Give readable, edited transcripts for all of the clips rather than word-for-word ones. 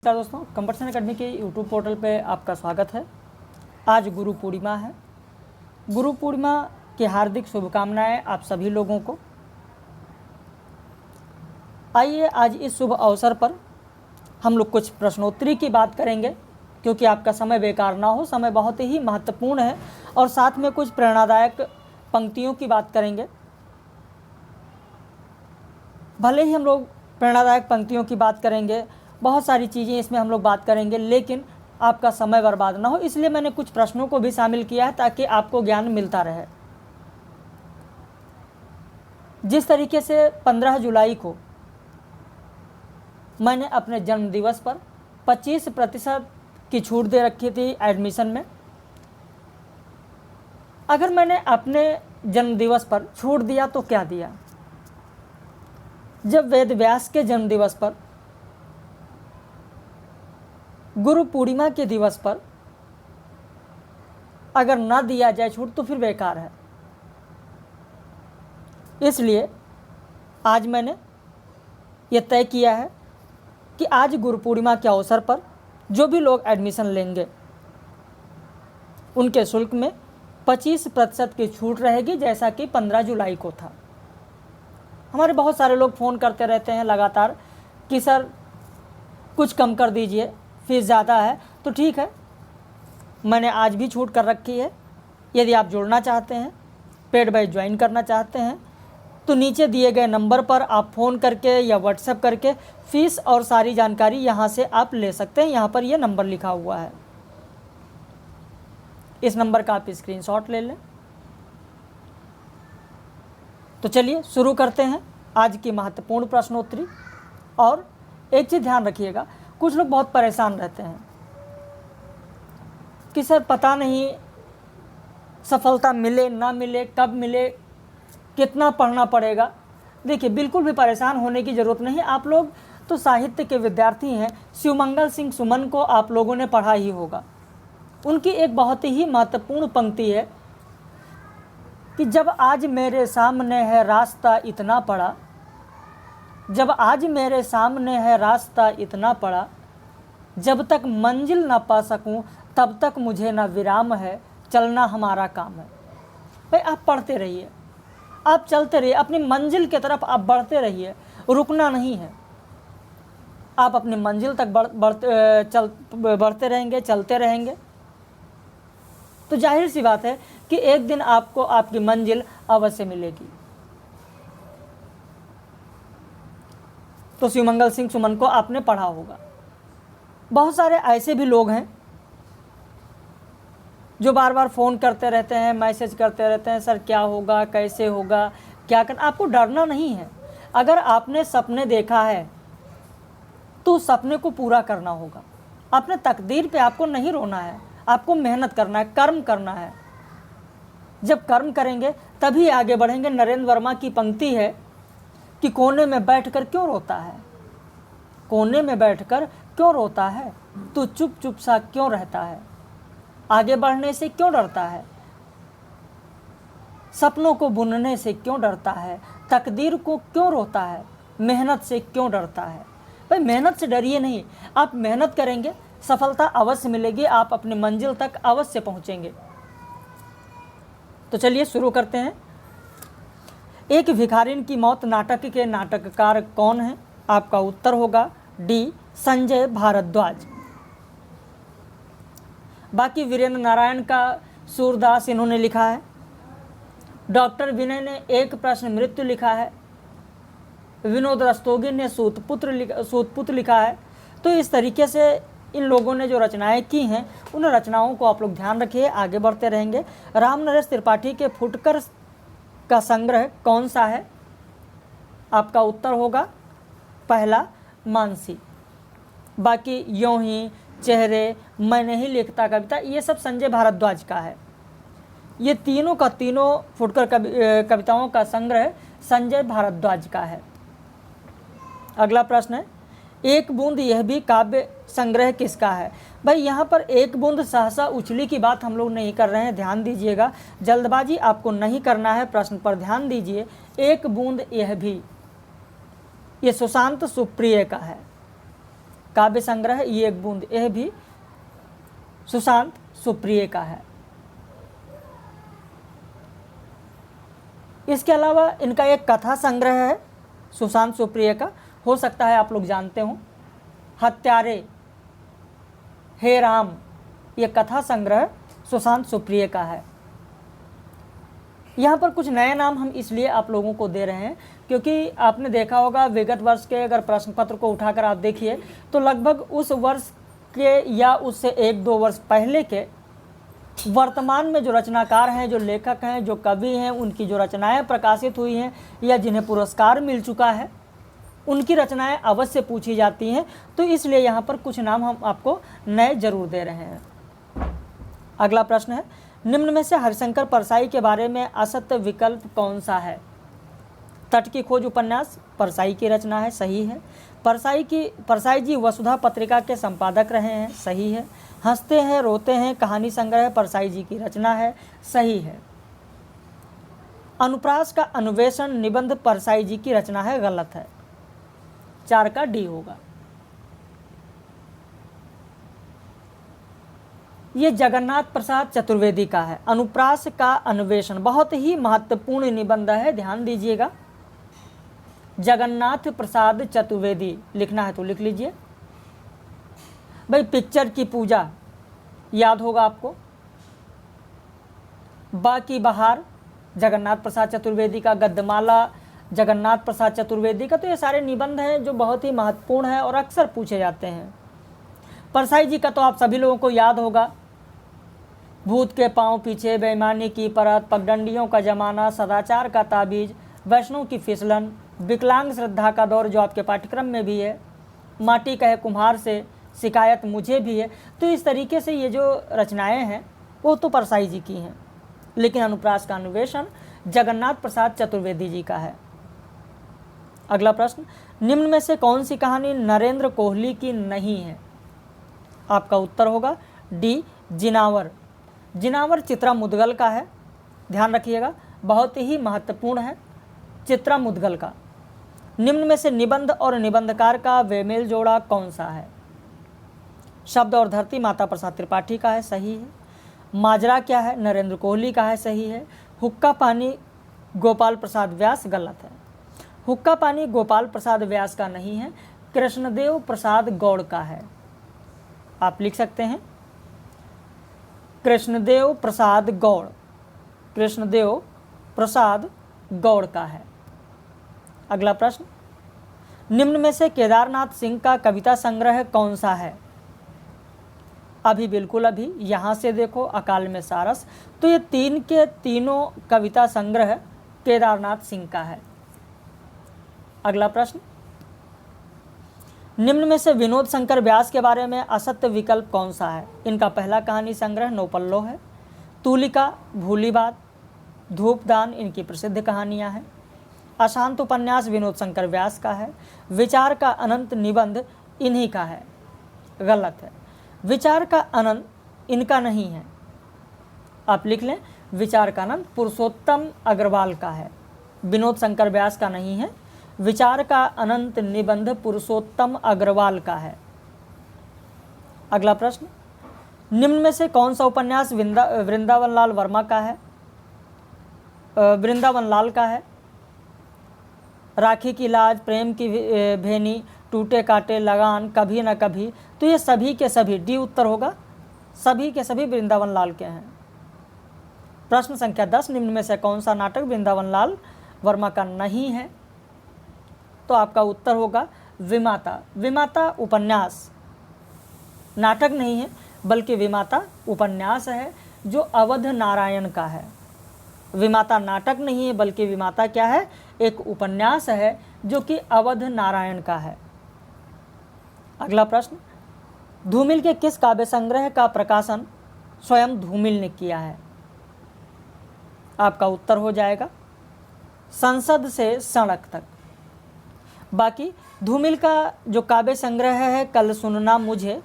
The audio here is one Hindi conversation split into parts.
नमस्कार दोस्तों, कंपटीशन अकेडमी के यूट्यूब पोर्टल पे आपका स्वागत है। आज गुरु पूर्णिमा है। गुरु पूर्णिमा की हार्दिक शुभकामनाएं आप सभी लोगों को। आइए आज इस शुभ अवसर पर हम लोग कुछ प्रश्नोत्तरी की बात करेंगे, क्योंकि आपका समय बेकार ना हो। समय बहुत ही महत्वपूर्ण है और साथ में कुछ प्रेरणादायक पंक्तियों की बात करेंगे। भले ही हम लोग प्रेरणादायक पंक्तियों की बात करेंगे, बहुत सारी चीज़ें इसमें हम लोग बात करेंगे, लेकिन आपका समय बर्बाद ना हो, इसलिए मैंने कुछ प्रश्नों को भी शामिल किया है ताकि आपको ज्ञान मिलता रहे। जिस तरीके से 15 जुलाई को मैंने अपने जन्मदिवस पर 25% की छूट दे रखी थी एडमिशन में, अगर मैंने अपने जन्मदिवस पर छूट दिया तो क्या दिया? जब वेद व्यास के जन्मदिवस पर, गुरु पूर्णिमा के दिवस पर अगर ना दिया जाए छूट तो फिर बेकार है। इसलिए आज मैंने ये तय किया है कि आज गुरु पूर्णिमा के अवसर पर जो भी लोग एडमिशन लेंगे उनके शुल्क में 25% की छूट रहेगी, जैसा कि 15 जुलाई को था। हमारे बहुत सारे लोग फ़ोन करते रहते हैं लगातार कि सर कुछ कम कर दीजिए, फीस ज़्यादा है। तो ठीक है, मैंने आज भी छूट कर रखी है। यदि आप जुड़ना चाहते हैं, पेड बैच ज्वाइन करना चाहते हैं, तो नीचे दिए गए नंबर पर आप फ़ोन करके या व्हाट्सएप करके फ़ीस और सारी जानकारी यहाँ से आप ले सकते हैं। यहाँ पर यह नंबर लिखा हुआ है, इस नंबर का आप स्क्रीनशॉट ले लें। तो चलिए शुरू करते हैं आज की महत्वपूर्ण प्रश्नोत्तरी। और एक चीज़ ध्यान रखिएगा, कुछ लोग बहुत परेशान रहते हैं कि सर पता नहीं सफलता मिले ना मिले, कब मिले, कितना पढ़ना पड़ेगा। देखिए, बिल्कुल भी परेशान होने की ज़रूरत नहीं। आप लोग तो साहित्य के विद्यार्थी हैं। शिवमंगल सिंह सुमन को आप लोगों ने पढ़ा ही होगा। उनकी एक बहुत ही महत्वपूर्ण पंक्ति है कि जब आज मेरे सामने है रास्ता इतना पड़ा, जब आज मेरे सामने है रास्ता इतना पड़ा, जब तक मंजिल ना पा सकूं तब तक मुझे ना विराम है, चलना हमारा काम है। भाई आप पढ़ते रहिए, आप चलते रहिए, अपनी मंजिल की तरफ आप बढ़ते रहिए, रुकना नहीं है। आप अपनी मंजिल तक बढ़ते रहेंगे, चलते रहेंगे, तो जाहिर सी बात है कि एक दिन आपको आपकी मंजिल अवश्य मिलेगी। तो शिवमंगल सिंह सुमन को आपने पढ़ा होगा। बहुत सारे ऐसे भी लोग हैं जो बार बार फ़ोन करते रहते हैं, मैसेज करते रहते हैं, सर क्या होगा, कैसे होगा, क्या करना। आपको डरना नहीं है। अगर आपने सपने देखा है तो सपने को पूरा करना होगा। अपने तकदीर पे आपको नहीं रोना है, आपको मेहनत करना है, कर्म करना है। जब कर्म करेंगे तभी आगे बढ़ेंगे। नरेंद्र वर्मा की पंक्ति है कि कोने में बैठकर क्यों रोता है, कोने में बैठकर क्यों रोता है, तू चुप चुप सा क्यों रहता है, आगे बढ़ने से क्यों डरता है, सपनों को बुनने से क्यों डरता है, तकदीर को क्यों रोता है, मेहनत से क्यों डरता है। भाई मेहनत से डरिए नहीं, आप मेहनत करेंगे, सफलता अवश्य मिलेगी, आप अपनी मंजिल तक अवश्य पहुंचेंगे। तो चलिए शुरू करते हैं। एक भिखारिन की मौत नाटक के नाटककार कौन है? आपका उत्तर होगा डी, संजय भारद्वाज। बाकी वीरेंद्र नारायण का सूरदास इन्होंने लिखा है। डॉक्टर विनय ने एक प्रश्न मृत्यु लिखा है। विनोद रस्तोगी ने सूतपुत्र लिखा है। तो इस तरीके से इन लोगों ने जो रचनाएं की हैं, उन रचनाओं को आप लोग ध्यान रखिए, आगे बढ़ते रहेंगे। राम नरेश त्रिपाठी के फुटकर का संग्रह कौन सा है? आपका उत्तर होगा पहला, मानसी। बाकी यों ही, चेहरे, मैं नहीं लिखता कविता, ये सब संजय भारद्वाज का है। ये तीनों का तीनों फुटकर कविताओं का संग्रह संजय भारद्वाज का है। अगला प्रश्न है, एक बूंद यह भी काव्य संग्रह किसका है? भाई यहाँ पर एक बूंद सहसा उछली की बात हम लोग नहीं कर रहे हैं, ध्यान दीजिएगा। जल्दबाजी आपको नहीं करना है, प्रश्न पर ध्यान दीजिए। एक बूंद यह भी, ये सुशांत सुप्रिय का है। काव्य संग्रह ये एक बूंद, यह भी सुशांत सुप्रिय का है। इसके अलावा इनका एक कथा संग्रह है सुशांत सुप्रिय का, हो सकता है आप लोग जानते हो, हत्यारे, हे राम, ये कथा संग्रह सुशांत सुप्रिय का है। यहाँ पर कुछ नए नाम हम इसलिए आप लोगों को दे रहे हैं क्योंकि आपने देखा होगा विगत वर्ष के अगर प्रश्न पत्र को उठाकर आप देखिए तो लगभग उस वर्ष के या उससे 1-2 वर्ष पहले के वर्तमान में जो रचनाकार हैं, जो लेखक हैं, जो कवि हैं, उनकी जो रचनाएं प्रकाशित हुई हैं या जिन्हें पुरस्कार मिल चुका है, उनकी रचनाएं अवश्य पूछी जाती हैं। तो इसलिए यहाँ पर कुछ नाम हम आपको नए जरूर दे रहे हैं। अगला प्रश्न है, निम्न में से हरिशंकर परसाई के बारे में असत्य विकल्प कौन सा है? तट की खोज उपन्यास परसाई की रचना है, सही है। परसाई जी वसुधा पत्रिका के संपादक रहे हैं, सही है। हंसते हैं रोते हैं कहानी संग्रह परसाई जी की रचना है, सही है। अनुप्रास का अन्वेषण निबंध परसाई जी की रचना है, गलत है। 4 का डी होगा। ये जगन्नाथ प्रसाद चतुर्वेदी का है। अनुप्रास का अन्वेषण बहुत ही महत्वपूर्ण निबंध है, ध्यान दीजिएगा। जगन्नाथ प्रसाद चतुर्वेदी लिखना है तो लिख लीजिए। भाई पिक्चर की पूजा याद होगा आपको, बाकी बहार जगन्नाथ प्रसाद चतुर्वेदी का, गद्यमाला जगन्नाथ प्रसाद चतुर्वेदी का। तो ये सारे निबंध हैं जो बहुत ही महत्वपूर्ण है और अक्सर पूछे जाते हैं। परसाई जी का तो आप सभी लोगों को याद होगा, भूत के पांव पीछे, बेईमानी की परत, पगडंडियों का जमाना, सदाचार का ताबीज, वैष्णव की फिसलन, विकलांग श्रद्धा का दौर जो आपके पाठ्यक्रम में भी है, माटी कहे कुम्हार से, शिकायत मुझे भी है। तो इस तरीके से ये जो रचनाएं हैं वो तो परसाई जी की हैं, लेकिन अनुप्रास का अन्वेषण जगन्नाथ प्रसाद चतुर्वेदी जी का है। अगला प्रश्न, निम्न में से कौन सी कहानी नरेंद्र कोहली की नहीं है? आपका उत्तर होगा डी, जिनावर। जिनावर चित्रा मुदगल का है, ध्यान रखिएगा, बहुत ही महत्वपूर्ण है चित्रा मुदगल का। निम्न में से निबंध और निबंधकार का बेमेल जोड़ा कौन सा है? शब्द और धरती माता प्रसाद त्रिपाठी का है, सही है। माजरा क्या है? नरेंद्र कोहली का है, सही है। हुक्का पानी गोपाल प्रसाद व्यास, गलत है। हुक्का पानी गोपाल प्रसाद व्यास का नहीं है, कृष्णदेव प्रसाद गौड़ का है। आप लिख सकते हैं कृष्णदेव प्रसाद गौड़, कृष्णदेव प्रसाद गौड़ का है। अगला प्रश्न, निम्न में से केदारनाथ सिंह का कविता संग्रह कौन सा है? अभी बिल्कुल अभी यहाँ से देखो, अकाल में सारस। तो ये 3 के तीनों कविता संग्रह केदारनाथ सिंह का है। अगला प्रश्न, निम्न में से विनोद शंकर व्यास के बारे में असत्य विकल्प कौन सा है? इनका पहला कहानी संग्रह नौपल्लो है। तूलिका, भूली बात, धूपदान इनकी प्रसिद्ध कहानियां हैं। अशांत उपन्यास विनोद शंकर व्यास का है। विचार का अनंत निबंध इन्हीं का है, गलत है। विचार का अनंत इनका नहीं है, आप लिख लें, विचार का अनंत पुरुषोत्तम अग्रवाल का है, विनोद शंकर व्यास का नहीं है। विचार का अनंत निबंध पुरुषोत्तम अग्रवाल का है। अगला प्रश्न, निम्न में से कौन सा उपन्यास वृंदावन लाल वर्मा का है? वृंदावन लाल का है। राखी की लाज, प्रेम की भेनी, टूटे काटे, लगान, कभी न कभी। तो ये सभी के सभी, डी उत्तर होगा, सभी के सभी वृंदावन लाल के हैं। प्रश्न संख्या 10, निम्न में से कौन सा नाटक वृंदावन लाल वर्मा का नहीं है? तो आपका उत्तर होगा विमाता। विमाता उपन्यास, नाटक नहीं है बल्कि विमाता उपन्यास है जो अवध नारायण का है। विमाता नाटक नहीं है बल्कि विमाता क्या है? एक उपन्यास है जो कि अवध नारायण का है। अगला प्रश्न, धूमिल के किस काव्य संग्रह का प्रकाशन स्वयं धूमिल ने किया है? आपका उत्तर हो जाएगा संसद से सड़क तक। बाकी धूमिल का जो काव्य संग्रह है कल सुनना मुझे,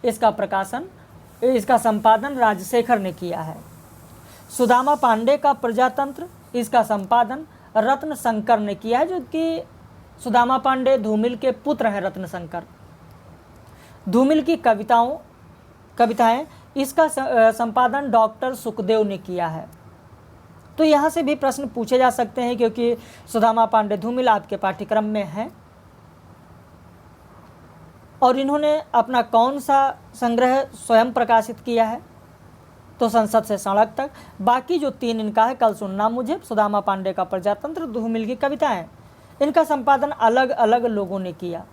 इसका प्रकाशन, इसका संपादन राजशेखर ने किया है। सुदामा पांडे का प्रजातंत्र, इसका संपादन रत्न शंकर ने किया है, जो कि सुदामा पांडे धूमिल के पुत्र हैं, रत्न शंकर। धूमिल की कविताएं इसका संपादन डॉक्टर सुखदेव ने किया है। तो यहाँ से भी प्रश्न पूछे जा सकते हैं, क्योंकि सुदामा पांडे धूमिल आपके पाठ्यक्रम में हैं। और इन्होंने अपना कौन सा संग्रह स्वयं प्रकाशित किया है? तो संसद से सड़क तक। बाकी जो 3 इनका है, कल सुनना मुझे, सुदामा पांडे का प्रजातंत्र, धूमिल की कविताएं, इनका संपादन अलग अलग लोगों ने किया।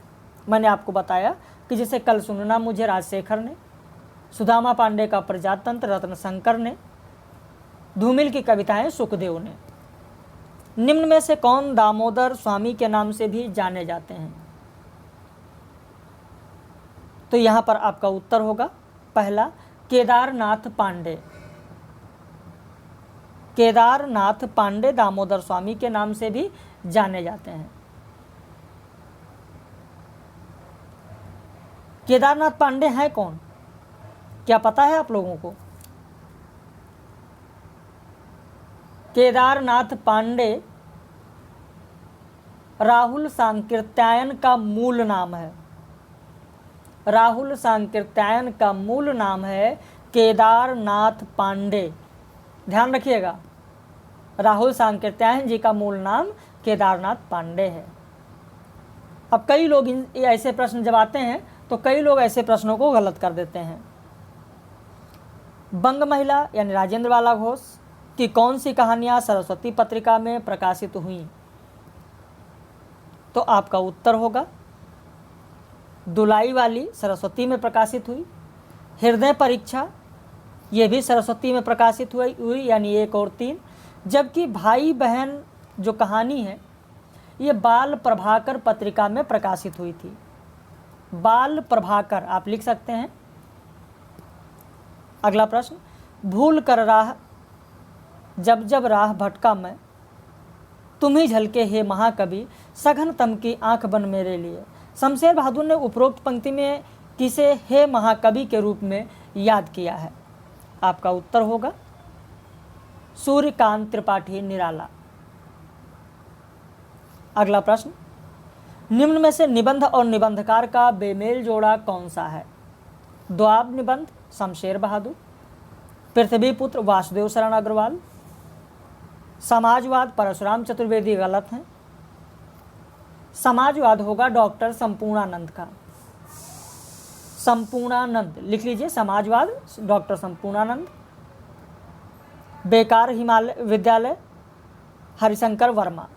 मैंने आपको बताया कि जैसे कल सुनना मुझे राजशेखर ने, सुदामा पांडे का प्रजातंत्र रत्नशंकर ने, धूमिल की कविताएं सुखदेव ने। निम्न में से कौन दामोदर स्वामी के नाम से भी जाने जाते हैं? तो यहां पर आपका उत्तर होगा पहला, केदारनाथ पांडे। केदारनाथ पांडे दामोदर स्वामी के नाम से भी जाने जाते हैं। केदारनाथ पांडे हैं कौन, क्या पता है आप लोगों को? केदारनाथ पांडे राहुल सांकृत्यायन का मूल नाम है। राहुल सांकृत्यायन का मूल नाम है केदारनाथ पांडे। ध्यान रखिएगा, राहुल सांकृत्यायन जी का मूल नाम केदारनाथ पांडे है। अब कई लोग ऐसे प्रश्न जब आते हैं तो कई लोग ऐसे प्रश्नों को गलत कर देते हैं। बंग महिला यानी राजेंद्र बाला घोष की कौन सी कहानियां सरस्वती पत्रिका में प्रकाशित हुई? तो आपका उत्तर होगा दुलाई वाली सरस्वती में प्रकाशित हुई। हृदय परीक्षा ये भी सरस्वती में प्रकाशित हुई यानी 1 और 3। जबकि भाई बहन जो कहानी है ये बाल प्रभाकर पत्रिका में प्रकाशित हुई थी। बाल प्रभाकर आप लिख सकते हैं। अगला प्रश्न, भूल कर राह जब जब राह भटका मैं, तुम ही झलके हे महाकवि, सघन तम की आंख बन मेरे लिए। शमशेर बहादुर ने उपरोक्त पंक्ति में किसे हे महाकवि के रूप में याद किया है? आपका उत्तर होगा सूर्यकांत त्रिपाठी निराला। अगला प्रश्न, निम्न में से निबंध और निबंधकार का बेमेल जोड़ा कौन सा है? द्वाब निबंध शमशेर बहादुर, पृथ्वीपुत्र वासुदेव शरण अग्रवाल, समाजवाद परशुराम चतुर्वेदी गलत हैं। समाजवाद होगा डॉक्टर संपूर्णानंद का। संपूर्णानंद लिख लीजिए, समाजवाद डॉक्टर संपूर्णानंद। बेकार हिमालय विद्यालय हरिशंकर वर्मा।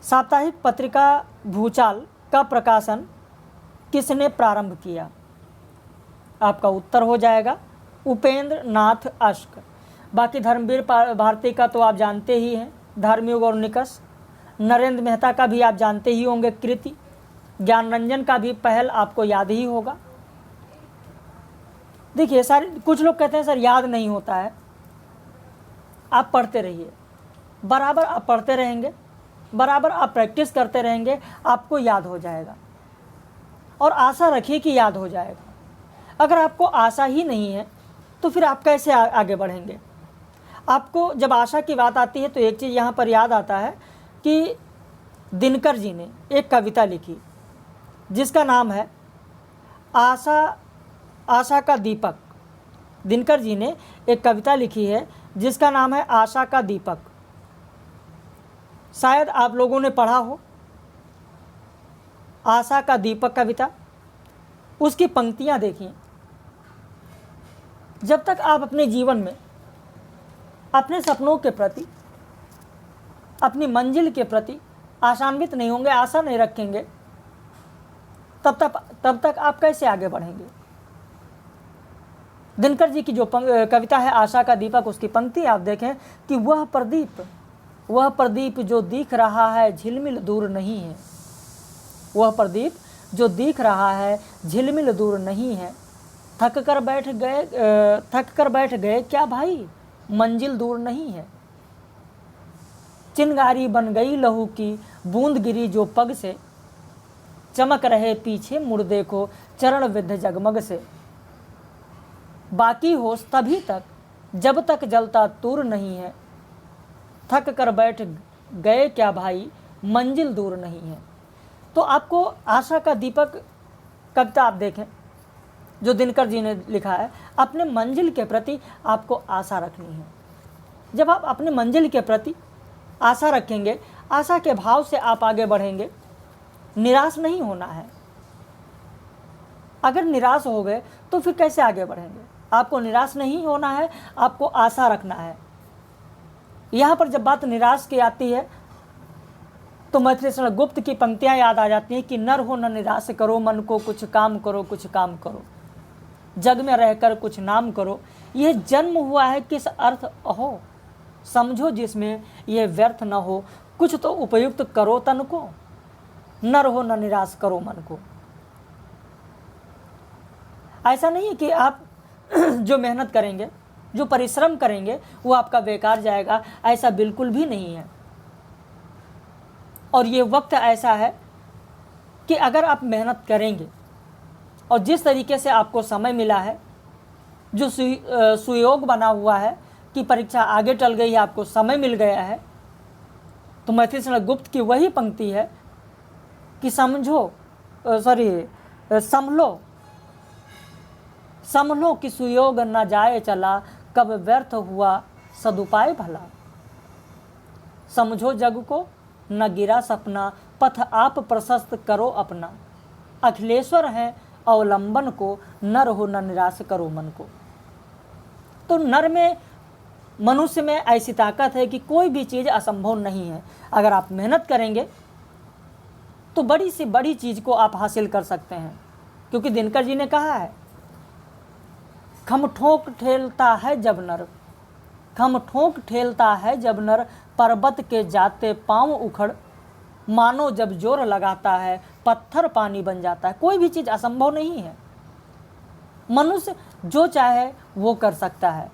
साप्ताहिक पत्रिका भूचाल का प्रकाशन किसने प्रारंभ किया? आपका उत्तर हो जाएगा उपेंद्र नाथ अश्क। बाकी धर्मवीर भारती का तो आप जानते ही हैं, धर्मयुग और निकष। नरेंद्र मेहता का भी आप जानते ही होंगे, कृति। ज्ञान रंजन का भी पहल आपको याद ही होगा। देखिए सर, कुछ लोग कहते हैं सर याद नहीं होता है। आप पढ़ते रहिए, बराबर आप पढ़ते रहेंगे, बराबर आप प्रैक्टिस करते रहेंगे, आपको याद हो जाएगा। और आशा रखिए कि याद हो जाएगा। अगर आपको आशा ही नहीं है तो फिर आप कैसे आगे बढ़ेंगे? आपको जब आशा की बात आती है तो एक चीज़ यहाँ पर याद आता है कि दिनकर जी ने एक कविता लिखी जिसका नाम है आशा का दीपक। दिनकर जी ने एक कविता लिखी है जिसका नाम है आशा का दीपक। शायद आप लोगों ने पढ़ा हो आशा का दीपक कविता। उसकी पंक्तियां देखिए। जब तक आप अपने जीवन में अपने सपनों के प्रति, अपनी मंजिल के प्रति आशान्वित नहीं होंगे, आशा नहीं रखेंगे, तब तक आप कैसे आगे बढ़ेंगे? दिनकर जी की जो कविता है आशा का दीपक, उसकी पंक्ति आप देखें कि वह प्रदीप जो दिख रहा है झिलमिल दूर नहीं है। वह प्रदीप जो दिख रहा है झिलमिल दूर नहीं है। थक कर बैठ गए क्या भाई, मंजिल दूर नहीं है। चिंगारी बन गई लहू की बूंद गिरी जो पग से, चमक रहे पीछे मुड़ देखो चरण विद्ध जगमग से। बाकी होश तभी तक जब तक जलता तूर नहीं है। थक कर बैठ गए क्या भाई, मंजिल दूर नहीं है। तो आपको आशा का दीपक कविता आप देखें जो दिनकर जी ने लिखा है, अपने मंजिल के प्रति आपको आशा रखनी है। जब आप अपने मंजिल के प्रति आशा रखेंगे, आशा के भाव से आप आगे बढ़ेंगे, निराश नहीं होना है। अगर निराश हो गए तो फिर कैसे आगे बढ़ेंगे? आपको निराश नहीं होना है, आपको आशा रखना है। यहाँ पर जब बात निराश की आती है तो मैथिली शरण गुप्त की पंक्तियाँ याद आ जाती हैं कि नर हो न निराश करो, मन को कुछ काम करो, कुछ काम करो, जग में रहकर कुछ नाम करो। यह जन्म हुआ है किस अर्थ हो, समझो जिसमें यह व्यर्थ न हो, कुछ तो उपयुक्त करो तन को, नर हो न निराश करो मन को। ऐसा नहीं है कि आप जो मेहनत करेंगे, जो परिश्रम करेंगे वो आपका बेकार जाएगा, ऐसा बिल्कुल भी नहीं है। और ये वक्त ऐसा है कि अगर आप मेहनत करेंगे और जिस तरीके से आपको समय मिला है, जो सुयोग बना हुआ है कि परीक्षा आगे टल गई है, आपको समय मिल गया है, तो मैथिली शरण गुप्त की वही पंक्ति है कि संभलो कि सुयोग न जाए चला, कब व्यर्थ हुआ सदुपाय भला। समझो जग को न गिरा सपना, पथ आप प्रशस्त करो अपना, अखिलेश्वर है अवलंबन को, नर हो न निराश करो मन को। तो नर में, मनुष्य में ऐसी ताकत है कि कोई भी चीज़ असंभव नहीं है। अगर आप मेहनत करेंगे तो बड़ी से बड़ी चीज़ को आप हासिल कर सकते हैं, क्योंकि दिनकर जी ने कहा है, खम ठोक ठेलता है जब नर, खम ठोक ठेलता है जब नर, पर्वत के जाते पांव उखड़, मानो जब जोर लगाता है पत्थर पानी बन जाता है। कोई भी चीज़ असंभव नहीं है, मनुष्य जो चाहे वो कर सकता है।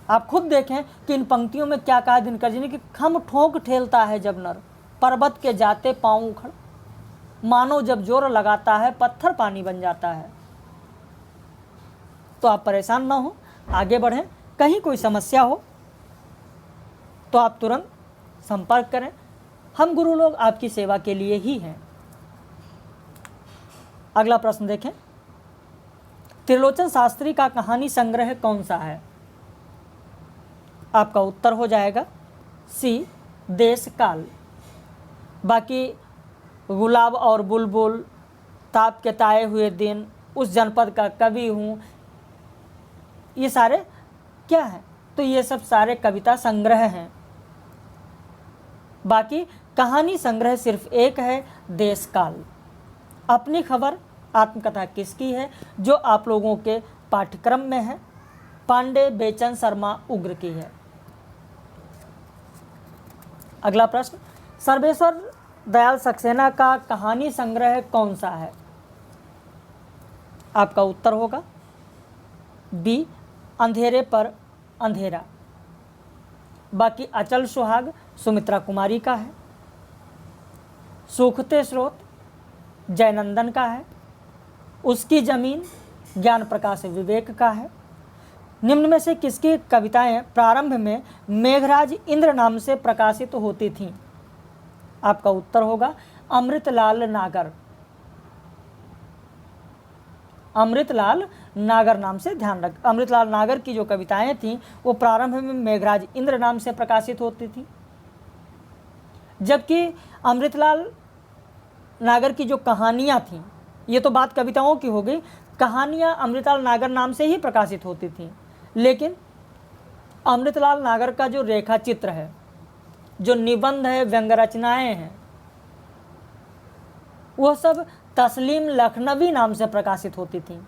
आप खुद देखें कि इन पंक्तियों में क्या कहा दिनकर जी ने कि खम ठोक ठेलता है जब नर, पर्वत के जाते पांव उखड़, मानो जब जोर लगाता है पत्थर पानी बन जाता है। तो आप परेशान ना हो, आगे बढ़ें। कहीं कोई समस्या हो तो आप तुरंत संपर्क करें, हम गुरु लोग आपकी सेवा के लिए ही हैं। अगला प्रश्न देखें, त्रिलोचन शास्त्री का कहानी संग्रह कौन सा है? आपका उत्तर हो जाएगा सी, देश काल। बाकी गुलाब और बुलबुल, ताप के ताए हुए दिन, उस जनपद का कवि हूँ, ये सारे क्या हैं? तो ये सब सारे कविता संग्रह हैं। बाकी कहानी संग्रह सिर्फ एक है, देश काल। अपनी खबर आत्मकथा किसकी है, जो आप लोगों के पाठ्यक्रम में है? पांडे बेचन शर्मा उग्र की है। अगला प्रश्न, सर्वेश्वर दयाल सक्सेना का कहानी संग्रह कौन सा है? आपका उत्तर होगा बी, अंधेरे पर अंधेरा। बाकी अचल सुहाग सुमित्रा कुमारी का है, सूखते स्रोत जयनंदन का है, उसकी जमीन ज्ञान प्रकाश विवेक का है। निम्न में से किसकी कविताएं प्रारंभ में मेघराज इंद्र नाम से प्रकाशित होती थीं? आपका उत्तर होगा अमृतलाल नागर। अमृतलाल नागर नाम से ध्यान रख, अमृतलाल नागर की जो कविताएं थीं वो प्रारंभ में मेघराज इंद्र नाम से प्रकाशित होती थी, जबकि अमृतलाल नागर की जो कहानियां थीं, ये तो बात कविताओं की हो गई, कहानियां अमृतलाल नागर नाम से ही प्रकाशित होती थीं। लेकिन अमृतलाल नागर का जो रेखा चित्र है, जो निबंध है, व्यंग रचनाएं हैं, वह सब तस्लीम लखनवी नाम से प्रकाशित होती थीं।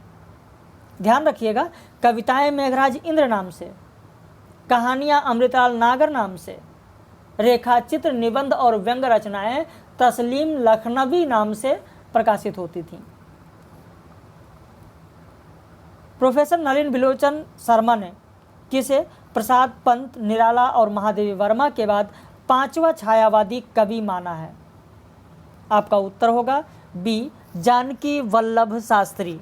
ध्यान रखिएगा, कविताएं मेघराज इंद्र नाम से, कहानियां अमृतलाल नागर नाम से, रेखा चित्र, निबंध और व्यंग रचनाएं तस्लीम लखनवी नाम से प्रकाशित होती थीं। प्रोफेसर नलिन बिलोचन शर्मा ने किसे प्रसाद पंत, निराला और महादेवी वर्मा के बाद पांचवा छायावादी कवि माना है? आपका उत्तर होगा बी, जानकी वल्लभ शास्त्री।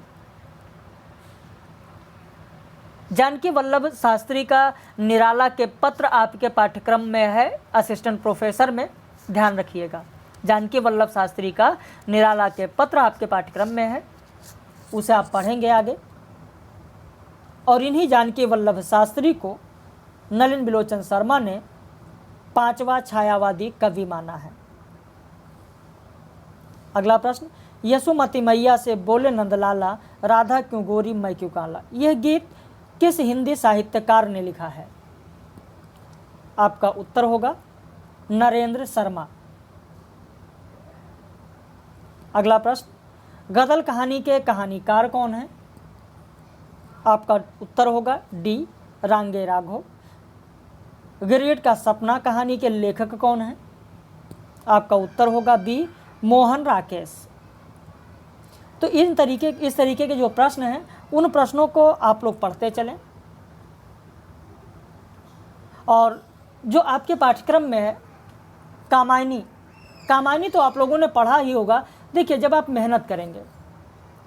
जानकी वल्लभ शास्त्री का निराला के पत्र आपके पाठ्यक्रम में है, असिस्टेंट प्रोफेसर में, ध्यान रखिएगा। जानकी वल्लभ शास्त्री का निराला के पत्र आपके पाठ्यक्रम में है, उसे आप पढ़ेंगे आगे। और इन्हीं जानकी वल्लभ शास्त्री को नलिन बिलोचन शर्मा ने 5वां छायावादी कवि माना है। अगला प्रश्न, यशोमती मैया से बोले नंदलाला, राधा क्यों गोरी मैं क्यों काला, यह गीत किस हिंदी साहित्यकार ने लिखा है? आपका उत्तर होगा नरेंद्र शर्मा। अगला प्रश्न, गदल कहानी के कहानीकार कौन है? आपका उत्तर होगा डी रांगे राघव। गिरगिट का सपना कहानी के लेखक कौन है? आपका उत्तर होगा बी मोहन राकेश। तो इस तरीके के जो प्रश्न हैं, उन प्रश्नों को आप लोग पढ़ते चलें। और जो आपके पाठ्यक्रम में है कामायनी तो आप लोगों ने पढ़ा ही होगा। देखिए, जब आप मेहनत करेंगे,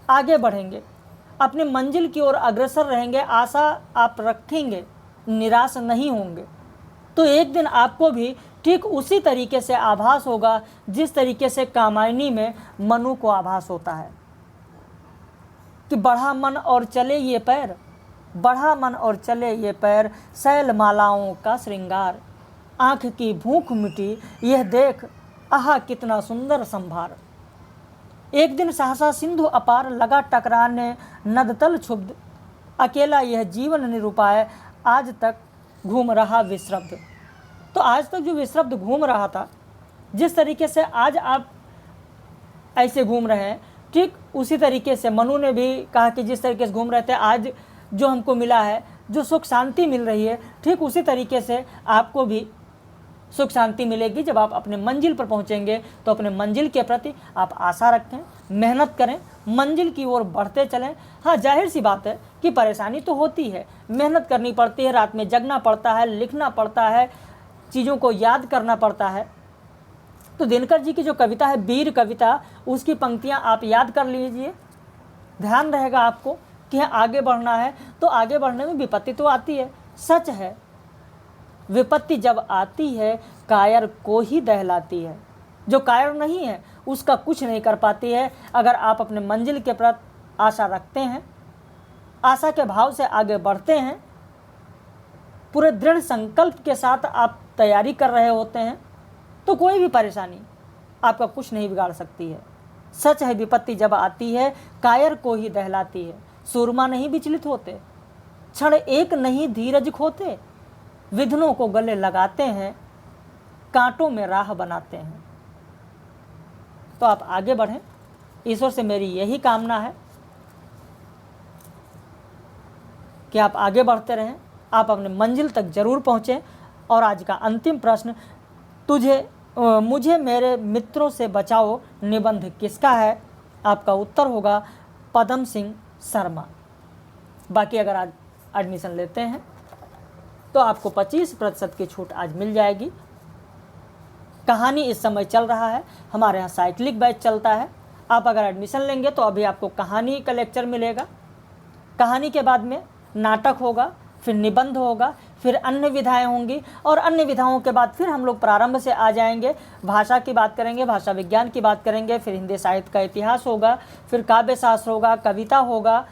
आगे बढ़ेंगे, अपने मंजिल की ओर अग्रसर रहेंगे, आशा आप रखेंगे, निराश नहीं होंगे, तो एक दिन आपको भी ठीक उसी तरीके से आभास होगा जिस तरीके से कामायनी में मनु को आभास होता है कि बढ़ा मन और चले ये पैर, बढ़ा मन और चले ये पैर, शैल मालाओं का श्रृंगार, आँख की भूख मिटी यह देख, आहा कितना सुंदर संभार। एक दिन सहसा सिंधु अपार, लगा टकराने नदतल क्षुब्ध, अकेला यह जीवन निरुपाय, आज तक घूम रहा विश्रब्ध। तो आज तक जो विश्रब्ध घूम रहा था, जिस तरीके से आज आप ऐसे घूम रहे हैं, ठीक उसी तरीके से मनु ने भी कहा कि जिस तरीके से घूम रहे थे, आज जो हमको मिला है, जो सुख शांति मिल रही है, ठीक उसी तरीके से आपको भी सुख शांति मिलेगी। जब आप अपने मंजिल पर पहुंचेंगे तो अपने मंजिल के प्रति आप आशा रखें, मेहनत करें, मंजिल की ओर बढ़ते चलें। हाँ, जाहिर सी बात है कि परेशानी तो होती है, मेहनत करनी पड़ती है, रात में जगना पड़ता है, लिखना पड़ता है, चीज़ों को याद करना पड़ता है। तो दिनकर जी की जो कविता है, वीर कविता, उसकी पंक्तियाँ आप याद कर लीजिए, ध्यान रहेगा आपको कि आगे बढ़ना है। तो आगे बढ़ने में विपत्ति तो आती है, सच है, विपत्ति जब आती है कायर को ही दहलाती है। जो कायर नहीं है उसका कुछ नहीं कर पाती है। अगर आप अपने मंजिल के प्रति आशा रखते हैं, आशा के भाव से आगे बढ़ते हैं, पूरे दृढ़ संकल्प के साथ आप तैयारी कर रहे होते हैं, तो कोई भी परेशानी आपका कुछ नहीं बिगाड़ सकती है। सच है, विपत्ति जब आती है कायर को ही दहलाती है। सूरमा नहीं विचलित होते, क्षण एक नहीं धीरज खोते, विघ्नों को गले लगाते हैं, कांटों में राह बनाते हैं। तो आप आगे बढ़ें, ईश्वर से मेरी यही कामना है कि आप आगे बढ़ते रहें, आप अपने मंजिल तक जरूर पहुँचें। और आज का अंतिम प्रश्न, मुझे मेरे मित्रों से बचाओ निबंध किसका है? आपका उत्तर होगा पदम सिंह शर्मा। बाकी अगर आज एडमिशन लेते हैं तो आपको 25% की छूट आज मिल जाएगी। कहानी इस समय चल रहा है, हमारे यहाँ साइक्लिक बैच चलता है। आप अगर एडमिशन लेंगे तो अभी आपको कहानी का लेक्चर मिलेगा, कहानी के बाद में नाटक होगा, फिर निबंध होगा, फिर अन्य विधाएं होंगी, और अन्य विधाओं के बाद फिर हम लोग प्रारंभ से आ जाएंगे। भाषा की बात करेंगे, भाषा विज्ञान की बात करेंगे, फिर हिंदी साहित्य का इतिहास होगा, फिर काव्य शास्त्र होगा, कविता होगा,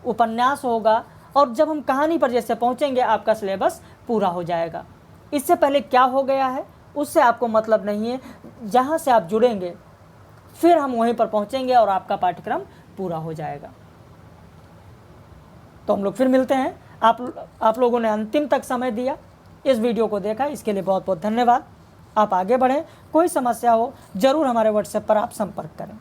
उपन्यास होगा, और जब हम कहानी पर जैसे पहुंचेंगे आपका सिलेबस पूरा हो जाएगा। इससे पहले क्या हो गया है उससे आपको मतलब नहीं है, जहाँ से आप जुड़ेंगे फिर हम वहीं पर पहुंचेंगे और आपका पाठ्यक्रम पूरा हो जाएगा। तो हम लोग फिर मिलते हैं। आप लोगों ने अंतिम तक समय दिया, इस वीडियो को देखा, इसके लिए बहुत बहुत धन्यवाद। आप आगे बढ़ें, कोई समस्या हो जरूर हमारे व्हाट्सएप पर आप संपर्क करें।